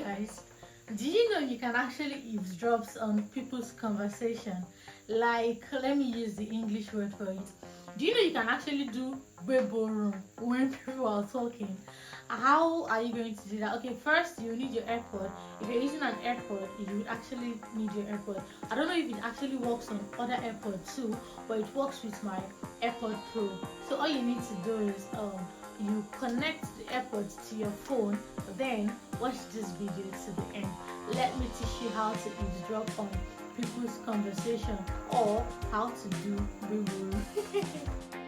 Guys, do you know you can actually eavesdrop on people's conversation? Like, let me use the English word for it. Do you know you can actually do room when people are talking? How are you going to do that? Okay, first you need your AirPod. If you're using an AirPod, you would actually need your AirPod. I don't know if it actually works on other AirPods too, but it works with my AirPod Pro. So all you need to do is you connect the AirPods to your phone, then watch this video to the end. Let me teach you how to eavesdrop on people's conversation or how to do boo.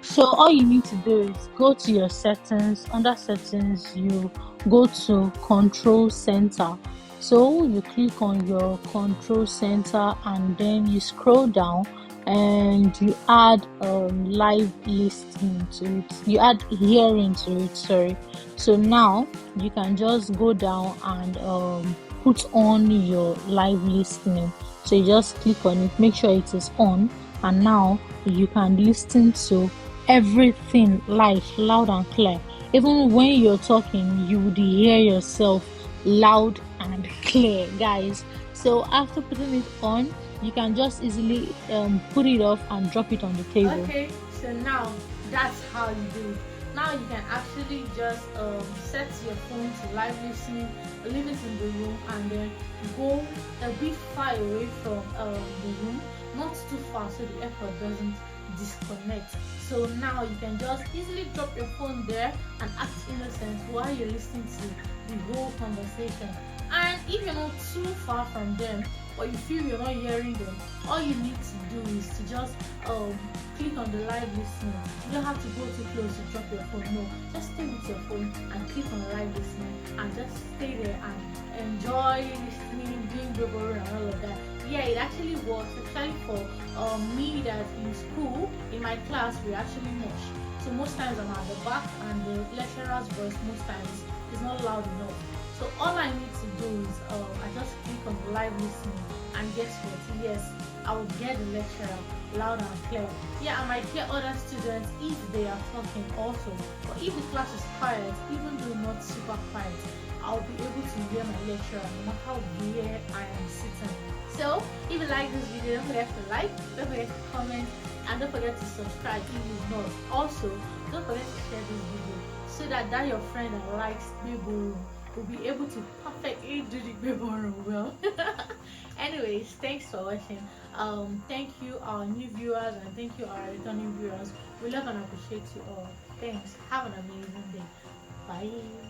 So all you need to do is go to your settings. Under settings, you go to control center. So you click on your control center and then you scroll down and you add live listening to it. You add hearing to it, sorry. So now you can just go down and put on your live listening. So you just click on it, make sure it is on, and now you can listen to everything live, loud and clear. Even when you're talking, you would hear yourself loud and clear, guys. So after putting it on, you can just easily put it off and drop it on the table. Okay, so now that's how you do it. Now you can actually just set your phone to live listening, leave it in the room, and then go a bit far away from the room, not too far so the AirPod doesn't disconnect. So now you can just easily drop your phone there and act innocent while you're listening to the whole conversation. And if you're not too far from them, or you feel you're not hearing them, all you need to do is to just click on the live listening. You don't have to go too close to drop your phone. No, just stay with your phone and click on live listening and just stay there and enjoy listening, doing bubble and all of that. Yeah, it actually works, especially for me that in school, in my class, we actually mush. So most times I'm at the back and the lecturer's voice most times is not loud enough. So all I need to do is I just click on the live listening, and guess what? Yes, I will get the lecturer loud and clear. Yeah, I might hear other students if they are talking also. But if the class is quiet, even though not super quiet, I'll be able to hear my lecturer no matter where I am sitting. So if you like this video, don't forget to like, don't forget to comment, and don't forget to subscribe if you've not. Also, don't forget to share this video so that your friend that likes Bible will be able to perfectly do the Bible well. Anyways, thanks for watching. Thank you our new viewers and thank you our returning viewers. We love and appreciate you all. Thanks. Have an amazing day. Bye.